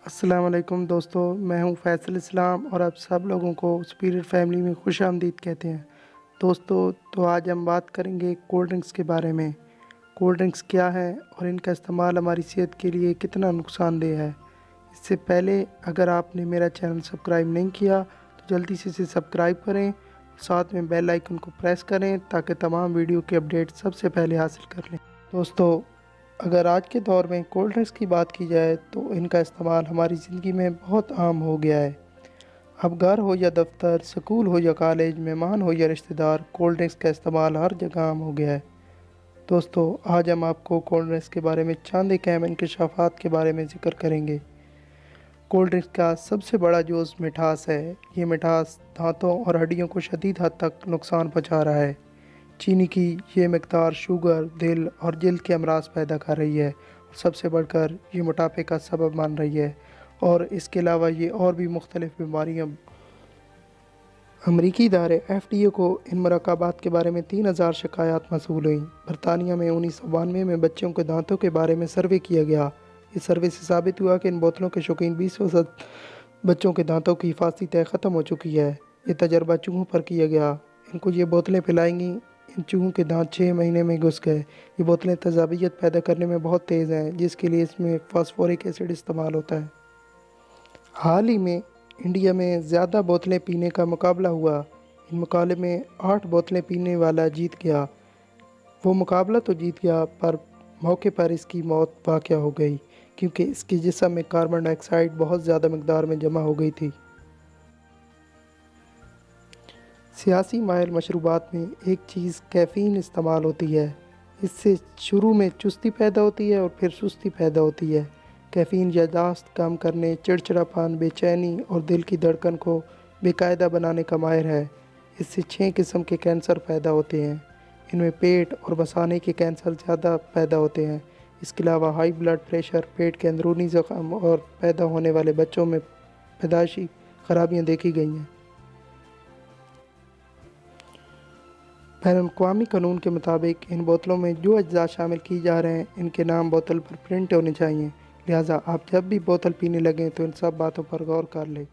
السلام علیکم دوستو، میں ہوں فیصل اسلام اور آپ سب لوگوں کو سپیریئر فیملی میں خوش آمدید کہتے ہیں۔ دوستو تو آج ہم بات کریں گے کولڈ ڈرنکس کے بارے میں۔ کولڈ ڈرنکس کیا ہے اور ان کا استعمال ہماری صحت کے لیے کتنا نقصان دہ ہے۔ اس سے پہلے اگر آپ نے میرا چینل سبسکرائب نہیں کیا تو جلدی سے اسے سبسکرائب کریں، ساتھ میں بیل آئیکن کو پریس کریں تاکہ تمام ویڈیو کے اپڈیٹ سب سے پہلے حاصل کر لیں۔ دوستو اگر آج کے دور میں کولڈ ڈرنکس کی بات کی جائے تو ان کا استعمال ہماری زندگی میں بہت عام ہو گیا ہے۔ اب گھر ہو یا دفتر، سکول ہو یا کالج، مہمان ہو یا رشتہ دار، کولڈ ڈرنکس کا استعمال ہر جگہ عام ہو گیا ہے۔ دوستو آج ہم آپ کو کولڈ ڈرنکس کے بارے میں چند ایک اہم انکشافات کے بارے میں ذکر کریں گے۔ کولڈ ڈرنکس کا سب سے بڑا جوز مٹھاس ہے۔ یہ مٹھاس دانتوں اور ہڈیوں کو شدید حد تک نقصان پہنچا رہا ہے۔ چینی کی یہ مقدار شوگر، دل اور جلد کے امراض پیدا کر رہی ہے اور سب سے بڑھ کر یہ موٹاپے کا سبب بن رہی ہے، اور اس کے علاوہ یہ اور بھی مختلف بیماریاں۔ امریکی ادارے FDA کو ان مرکبات کے بارے میں 3000 شکایات موصول ہوئیں۔ برطانیہ میں 1992 میں بچوں کے دانتوں کے بارے میں سروے کیا گیا۔ اس سروے سے ثابت ہوا کہ ان بوتلوں کے شوقین 20% بچوں کے دانتوں کی حفاظتی طے ختم ہو چکی ہے۔ یہ تجربہ چوہوں پر کیا گیا۔ ان کو یہ بوتلیں پلائیں گی، ان چوہوں کے دانت 6 مہینے میں گھس گئے۔ یہ بوتلیں تیزابیت پیدا کرنے میں بہت تیز ہیں، جس کے لیے اس میں فاسفورک ایسڈ استعمال ہوتا ہے۔ حال ہی میں انڈیا میں زیادہ بوتلیں پینے کا مقابلہ ہوا۔ ان مقابلے میں 8 بوتلیں پینے والا جیت گیا۔ وہ مقابلہ تو جیت گیا پر موقع پر اس کی موت واقع ہو گئی کیونکہ اس کے جسم میں کاربن ڈائی آکسائڈ بہت زیادہ مقدار میں جمع ہو گئی تھی۔ سیاسی مائل مشروبات میں ایک چیز کیفین استعمال ہوتی ہے۔ اس سے شروع میں چستی پیدا ہوتی ہے اور پھر سستی پیدا ہوتی ہے۔ کیفین یادداشت کم کرنے، چڑچڑاپن، بے چینی اور دل کی دھڑکن کو بے قاعدہ بنانے کا ماہر ہے۔ اس سے 6 قسم کے کینسر پیدا ہوتے ہیں۔ ان میں پیٹ اور مثانے کے کینسر زیادہ پیدا ہوتے ہیں۔ اس کے علاوہ ہائی بلڈ پریشر، پیٹ کے اندرونی زخم اور پیدا ہونے والے بچوں میں پیدائشی خرابیاں دیکھی گئی ہیں۔ بین الاقوامی قانون کے مطابق ان بوتلوں میں جو اجزاء شامل کی جا رہے ہیں ان کے نام بوتل پر پرنٹ ہونے چاہیے، لہٰذا آپ جب بھی بوتل پینے لگیں تو ان سب باتوں پر غور کر لیں۔